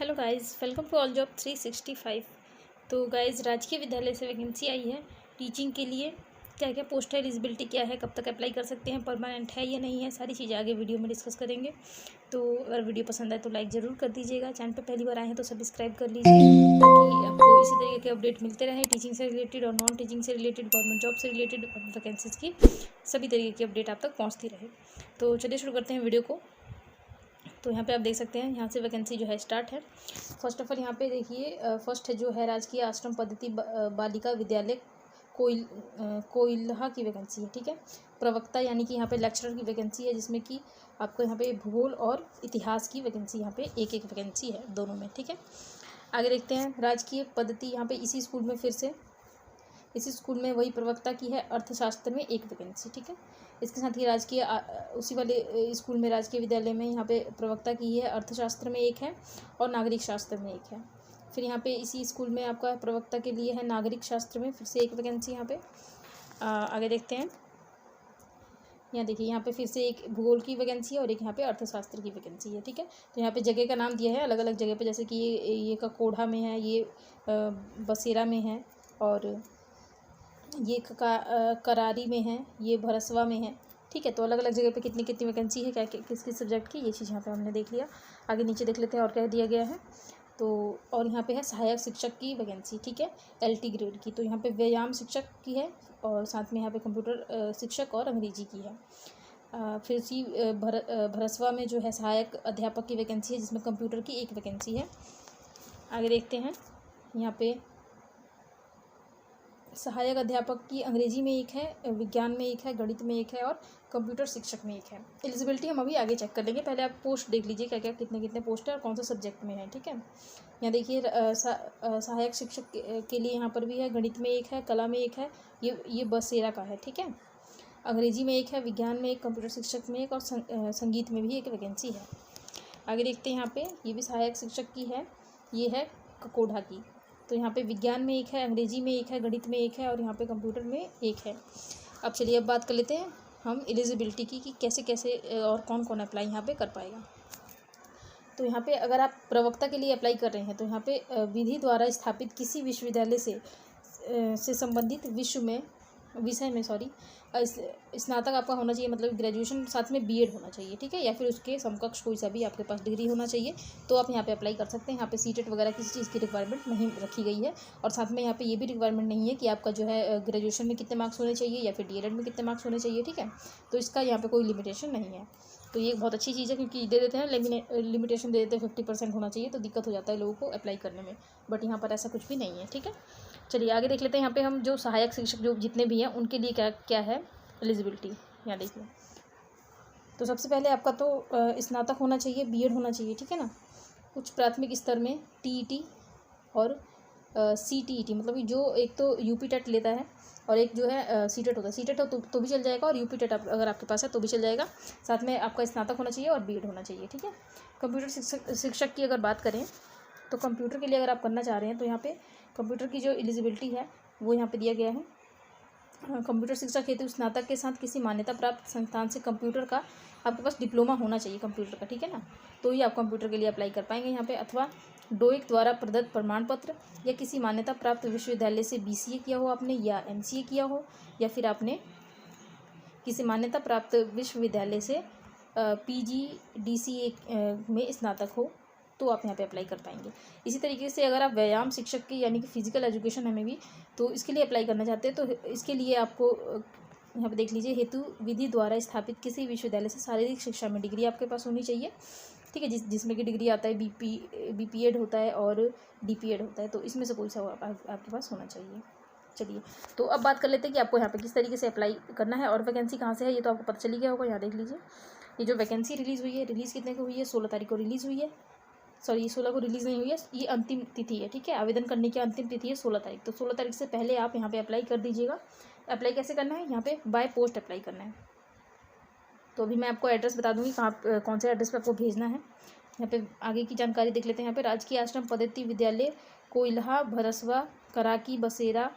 Hello guys, welcome to all job 365। तो guys, राजकीय विद्यालय से वैकेंसी आई है टीचिंग के लिए। क्या क्या पोस्ट है, एलिजिबिलिटी क्या है, कब तक अप्लाई कर सकते हैं, परमानेंट है या नहीं है, सारी चीज़ें आगे वीडियो में डिस्कस करेंगे। तो अगर वीडियो पसंद आए तो लाइक ज़रूर कर दीजिएगा। चैनल पर पहली बार आए हैं तो सब्सक्राइब कर लीजिए ताकि आपको इसी तरीके के अपडेट मिलते रहें टीचिंग से रिलेटेड और नॉन टीचिंग से रिलेटेड, गवर्नमेंट जॉब से रिलेटेड, वैकेंसीज़ की सभी तरीके की अपडेट आप तक पहुँचती रहे। तो चलिए शुरू करते हैं वीडियो को। तो यहाँ पे आप देख सकते हैं, यहाँ से वैकेंसी जो है स्टार्ट है। फर्स्ट ऑफ ऑल यहाँ पे देखिए, फर्स्ट है जो है राजकीय आश्रम पद्धति बालिका विद्यालय कोइलहा की वैकेंसी है। ठीक है, प्रवक्ता यानी कि यहाँ पे लेक्चरर की वैकेंसी है, जिसमें कि आपको यहाँ पे भूगोल और इतिहास की वैकेंसी यहाँ पे एक एक वैकेंसी है दोनों में। ठीक है, आगे देखते हैं राजकीय पद्धति, यहाँ पे इसी स्कूल में फिर से इसी स्कूल में वही प्रवक्ता की है, अर्थशास्त्र में एक वैकेंसी। ठीक है, इसके साथ ही राजकीय उसी वाले स्कूल में राजकीय विद्यालय में यहाँ पे प्रवक्ता की है, अर्थशास्त्र में एक है और नागरिक शास्त्र में एक है। फिर यहाँ पे इसी स्कूल में आपका प्रवक्ता के लिए है नागरिक शास्त्र में फिर से एक वैकेंसी यहाँ पे। आगे देखते हैं, यहाँ देखिए, यहाँ पे फिर से एक भूगोल की वैकेंसी है और एक यहाँ पे अर्थशास्त्र की वैकेंसी है। ठीक है, तो यहाँ पे जगह का नाम दिया है अलग अलग जगह पे, जैसे कि ये ककोढ़ा में है, ये बसेरा में है, और ये करारी में है, ये भरसवा में है। ठीक है, तो अलग अलग जगह पे कितनी कितनी वैकेंसी है, क्या किस किस सब्जेक्ट की, ये चीज़ यहाँ पे हमने देख लिया। आगे नीचे देख लेते हैं और क्या दिया गया है। तो और यहाँ पे है सहायक शिक्षक की वैकेंसी। ठीक है, LT ग्रेड की। तो यहाँ पे व्यायाम शिक्षक की है और साथ में यहाँ पे कंप्यूटर शिक्षक और अंग्रेजी की है। फिर उसी भरसवा में जो है सहायक अध्यापक की वैकेंसी है, जिसमें कंप्यूटर की एक वैकेंसी है। आगे देखते हैं, यहाँ पे सहायक अध्यापक की अंग्रेजी में एक है, विज्ञान में एक है, गणित में एक है और कंप्यूटर शिक्षक में एक है। एलिजिबिलिटी हम अभी आगे चेक कर लेंगे, पहले आप पोस्ट देख लीजिए क्या क्या कितने कितने पोस्ट है और कौन सा सब्जेक्ट में है। ठीक है, यहाँ देखिए, सहायक शिक्षक के लिए यहाँ पर भी है, गणित में एक है, कला में एक है, ये बसेरा का है। ठीक है, अंग्रेजी में एक है, विज्ञान में एक, कंप्यूटर शिक्षक में एक और संगीत में भी एक वैकेंसी है। आगे देखते हैं, यहाँ पे ये भी सहायक शिक्षक की है, ये है ककोढ़ा की। तो यहाँ पे विज्ञान में एक है, अंग्रेजी में एक है, गणित में एक है और यहाँ पे कंप्यूटर में एक है। अब चलिए अब बात कर लेते हैं हम एलिजिबिलिटी की कि कैसे कैसे और कौन कौन अप्लाई यहाँ पे कर पाएगा। तो यहाँ पे अगर आप प्रवक्ता के लिए अप्लाई कर रहे हैं तो यहाँ पे विधि द्वारा स्थापित किसी विश्वविद्यालय से संबंधित विषय में स्नातक आपका होना चाहिए, मतलब ग्रेजुएशन, साथ में B.Ed होना चाहिए। ठीक है, या फिर उसके समकक्ष कोई सा भी आपके पास डिग्री होना चाहिए, तो आप यहाँ पे अप्लाई कर सकते हैं। यहाँ पे CTET वगैरह किसी चीज़ की रिक्वायरमेंट नहीं रखी गई है और साथ में यहाँ पे ये भी रिक्वायरमेंट नहीं है कि आपका जो है ग्रेजुएशन में कितने मार्क्स होने चाहिए या फिर D.Ed में कितने मार्क्स होने चाहिए। ठीक है, तो इसका यहाँ पर कोई लिमिटेशन नहीं है। तो ये बहुत अच्छी चीज़ है, क्योंकि दे देते हैं लिमिटेशन दे देते हैं 50% होना चाहिए, तो दिक्कत हो जाता है लोगों को अप्लाई करने में, बट यहाँ पर ऐसा कुछ भी नहीं है। ठीक है, चलिए आगे देख लेते हैं। यहाँ पे हम जो सहायक शिक्षक जो जितने भी हैं उनके लिए क्या क्या है एलिजिबिलिटी, यहाँ देखिए। तो सबसे पहले आपका तो स्नातक होना चाहिए, B.Ed होना चाहिए। ठीक है ना, उच्च प्राथमिक स्तर में TET और CTET, मतलब जो एक तो UP टेट लेता है और एक जो है CTET होता है। CTET हो तो भी चल जाएगा और UP टेट अगर आपके पास है तो भी चल जाएगा। साथ में आपका स्नातक होना चाहिए और B.Ed होना चाहिए। ठीक है, कंप्यूटर शिक्षक की अगर बात करें तो कंप्यूटर के लिए अगर आप करना चाह रहे हैं तो यहाँ पे कंप्यूटर की जो एलिजिबिलिटी है वो यहाँ पे दिया गया है। कंप्यूटर शिक्षक हेतु स्नातक के साथ किसी मान्यता प्राप्त संस्थान से कंप्यूटर का आपके पास डिप्लोमा होना चाहिए कंप्यूटर का। ठीक है ना, तो ही आप कंप्यूटर के लिए अप्लाई कर पाएंगे यहाँ पे, अथवा डोइक द्वारा प्रदत्त प्रमाण पत्र या किसी मान्यता प्राप्त विश्वविद्यालय से BCA किया हो आपने, या MCA किया हो, या फिर आपने किसी मान्यता प्राप्त विश्वविद्यालय से PGDCA में स्नातक हो, तो आप यहाँ पे अप्लाई कर पाएंगे। इसी तरीके से अगर आप व्यायाम शिक्षक की यानी कि फिजिकल एजुकेशन हमें भी तो इसके लिए अप्लाई करना चाहते हैं, तो इसके लिए आपको यहाँ पे देख लीजिए, हेतु विधि द्वारा स्थापित किसी विश्वविद्यालय से शारीरिक शिक्षा में डिग्री आपके पास होनी चाहिए। ठीक है, जिसमें कि डिग्री आता है BPEd होता है और DPEd होता है, तो इसमें से कोई सा आपके पास होना चाहिए। चलिए, तो अब बात कर लेते हैं कि आपको यहाँ पे किस तरीके से अप्लाई करना है और वैकेंसी कहाँ से है, ये तो आपको पता चली गया होगा। यहाँ देख लीजिए, ये जो वैकेंसी रिलीज़ हुई है, रिलीज़ कितने को हुई है, 16 तारीख को रिलीज़ हुई है। सॉरी, 16 को रिलीज़ नहीं हुई है, ये अंतिम तिथि है। ठीक है, आवेदन करने की अंतिम तिथि है 16 तारीख। तो 16 तारीख से पहले आप यहाँ पे अप्लाई कर दीजिएगा। अप्लाई कैसे करना है, यहाँ पे बाय पोस्ट अप्लाई करना है। तो अभी मैं आपको एड्रेस बता दूँगी कौन से एड्रेस पे आपको भेजना है। यहाँ पे आगे की जानकारी देख लेते हैं। यहाँ पे राजकीय आश्रम पद्धति विद्यालय कोइलहा, भरसवा, कराकी, बसेरा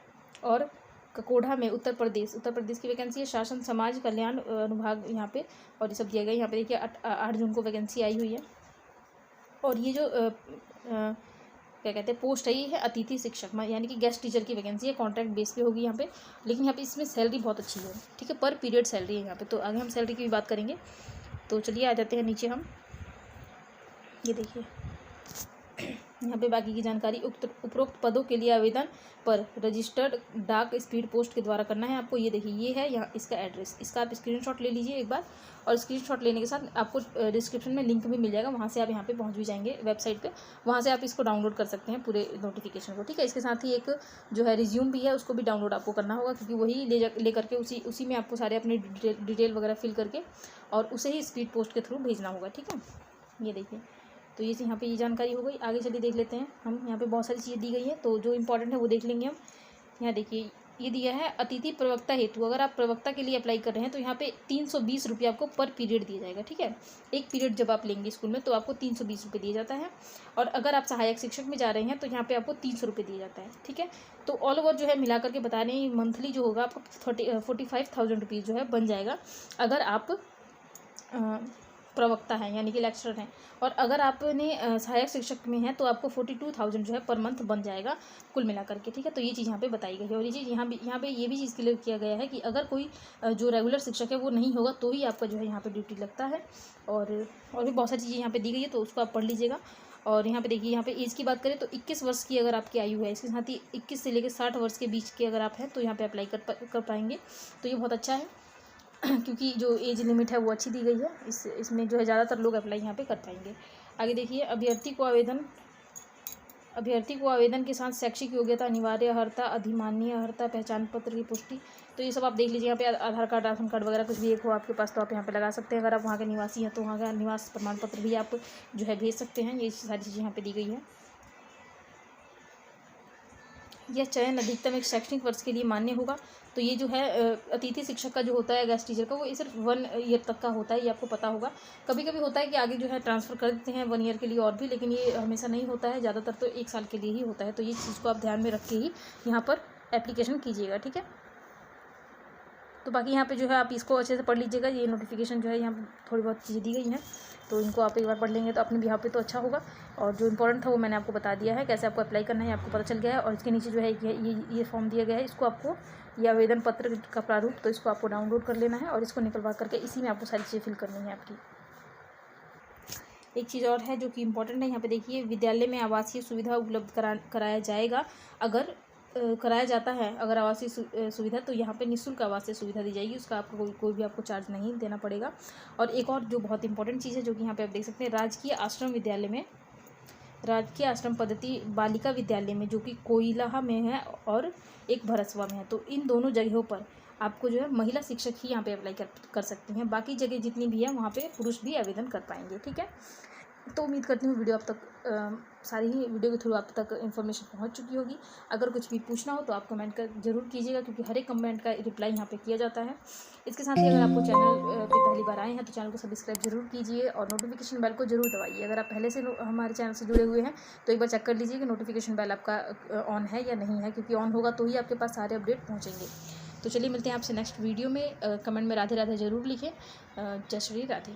और ककोढ़ा में उत्तर प्रदेश की वैकेंसी है। शासन समाज कल्याण अनुभाग यहाँ पे, और ये सब दिया गया। यहाँ पे देखिए 8 जून को वैकेंसी आई हुई है। और ये जो क्या कहते हैं पोस्ट है, ये है अतिथि शिक्षक, यानी कि गेस्ट टीचर की वैकेंसी है, कॉन्ट्रैक्ट बेस पे होगी यहाँ पे। लेकिन यहाँ पे इसमें सैलरी बहुत अच्छी है, ठीक है, पर पीरियड सैलरी है यहाँ पे। तो आगे हम सैलरी की भी बात करेंगे। तो चलिए आ जाते हैं नीचे हम। ये देखिए यहाँ पे बाकी की जानकारी। उपरोक्त पदों के लिए आवेदन पर रजिस्टर्ड डाक स्पीड पोस्ट के द्वारा करना है आपको। ये देखिए ये है यहाँ इसका एड्रेस, इसका आप स्क्रीनशॉट ले लीजिए एक बार, और स्क्रीनशॉट लेने के साथ आपको डिस्क्रिप्शन में लिंक भी मिल जाएगा, वहाँ से आप यहाँ पे पहुँच भी जाएंगे वेबसाइट पे, वहाँ से आप इसको डाउनलोड कर सकते हैं पूरे नोटिफिकेशन को, ठीक है। इसके साथ ही एक जो है रिज्यूम भी है, उसको भी डाउनलोड आपको करना होगा, क्योंकि वही ले करके उसी में आपको सारे अपने डिटेल वगैरह फिल करके और उसे ही स्पीड पोस्ट के थ्रू भेजना होगा, ठीक है। ये देखिए तो ये यहाँ पे ये जानकारी हो गई। आगे चलिए देख लेते हैं हम। यहाँ पे बहुत सारी चीज़ें दी गई है, तो जो इंपॉर्टेंट है वो देख लेंगे हम। यहाँ देखिए ये दिया है अतिथि प्रवक्ता हेतु, अगर आप प्रवक्ता के लिए अप्लाई कर रहे हैं तो यहाँ पे 320 रुपये आपको पर पीरियड दिया जाएगा, ठीक है। एक पीरियड जब आप लेंगे स्कूल में तो आपको 320 रुपये दिया जाता है। और अगर आप सहायक शिक्षक में जा रहे हैं तो यहाँ पे आपको 300 रुपये दिया जाता है, ठीक है। तो ऑल ओवर जो है मिला करके बता रहे हैं मंथली जो होगा आपको 45,000 रुपीज़ जो है बन जाएगा, अगर आप प्रवक्ता हैं यानी कि लेक्चरर हैं। और अगर आपने सहायक शिक्षक में हैं तो आपको 42,000 जो है पर मंथ बन जाएगा कुल मिला करके, ठीक है। तो ये चीज़ यहाँ पे बताई गई है। और ये चीज़ यहाँ पे ये भी चीज़ क्लियर किया गया है कि अगर कोई जो रेगुलर शिक्षक है वो नहीं होगा तो ही आपका जो है यहाँ पे ड्यूटी लगता है। और भी बहुत सारी चीज़ें यहाँ पे दी गई है, तो उसको आप पढ़ लीजिएगा। और यहाँ पे देखिए यहाँ पे एज की बात करें तो 21 वर्ष की अगर आपकी आयु है, इसके साथ ही 21 से लेकर 60 वर्ष के बीच के अगर आप हैं तो यहाँ पे अप्लाई कर पाएंगे, तो ये बहुत अच्छा है। क्योंकि जो एज लिमिट है वो अच्छी दी गई है, इसमें जो है ज़्यादातर लोग अप्लाई यहाँ पे कर पाएंगे। आगे देखिए अभ्यर्थी को आवेदन के साथ शैक्षिक योग्यता, अनिवार्य अर्हता, अधिमान्य अर्हता, पहचान पत्र की पुष्टि, तो ये सब आप देख लीजिए। यहाँ पे आधार कार्ड, राशन कार्ड वगैरह कुछ भी एक हो आपके पास तो आप यहाँ पे लगा सकते हैं। अगर आप वहाँ के निवासी हैं तो वहाँ का निवास प्रमाण पत्र भी आप जो है भेज सकते हैं। ये सारी चीज़ें यहाँ पे दी गई है। यह चयन अधिकतम एक शैक्षणिक वर्ष के लिए मान्य होगा। तो ये जो है अतिथि शिक्षक का जो होता है गेस्ट टीचर का, वो ये सिर्फ 1 ईयर तक का होता है, ये आपको पता होगा। कभी कभी होता है कि आगे जो है ट्रांसफ़र कर देते हैं 1 ईयर के लिए और भी, लेकिन ये हमेशा नहीं होता है, ज़्यादातर तो 1 साल के लिए ही होता है। तो ये चीज़ को आप ध्यान में रख के ही यहाँ पर एप्लीकेशन कीजिएगा, ठीक है। तो बाकी यहाँ पे जो है आप इसको अच्छे से पढ़ लीजिएगा। ये नोटिफिकेशन जो है यहाँ थोड़ी बहुत चीज़ें दी गई हैं, तो इनको आप एक बार पढ़ लेंगे तो अपने बिहाफ पे तो अच्छा होगा। और जो इंपॉर्टेंट था वो मैंने आपको बता दिया है, कैसे आपको अप्लाई करना है आपको पता चल गया है। और इसके नीचे जो है ये फॉर्म दिया गया है, इसको आपको ये आवेदन पत्र का प्रारूप, तो इसको आपको डाउनलोड कर लेना है और इसको निकलवा करके इसी में आपको सारी चीज़ें फिल करनी है आपकी। एक चीज़ और है जो कि इम्पोर्टेंट है, यहाँ पे देखिए विद्यालय में आवासीय सुविधा उपलब्ध कराया जाएगा। अगर कराया जाता है अगर आवासीय सुविधा, तो यहाँ पे निःशुल्क आवासीय सुविधा दी जाएगी, उसका आपको कोई भी आपको चार्ज नहीं देना पड़ेगा। और एक और जो बहुत इंपॉर्टेंट चीज़ है जो कि यहाँ पे आप देख सकते हैं, राजकीय आश्रम पद्धति बालिका विद्यालय में जो कि कोइलाहा में है और एक भरसवा में है, तो इन दोनों जगहों पर आपको जो है महिला शिक्षक ही यहाँ पे अप्लाई कर सकती हैं। बाकी जगह जितनी भी है वहाँ पे पुरुष भी आवेदन कर पाएंगे, ठीक है। तो उम्मीद करती हूँ वीडियो आप तक सारी ही वीडियो के थ्रू आप तक इन्फॉर्मेशन पहुँच चुकी होगी। अगर कुछ भी पूछना हो तो आप कमेंट कर जरूर कीजिएगा, क्योंकि हर एक कमेंट का रिप्लाई यहाँ पे किया जाता है। इसके साथ ही अगर आपको चैनल पे पहली बार आए हैं तो चैनल को सब्सक्राइब जरूर कीजिए और नोटिफिकेशन बेल को जरूर दबाइए। अगर आप पहले से हमारे चैनल से जुड़े हुए हैं तो एक बार चेक कर लीजिए कि नोटिफिकेशन बेल आपका ऑन है या नहीं है, क्योंकि ऑन होगा तो ही आपके पास सारे अपडेट पहुँचेंगे। तो चलिए मिलते हैं आपसे नेक्स्ट वीडियो में। कमेंट में राधे राधे जरूर लिखें। जय श्री राधे।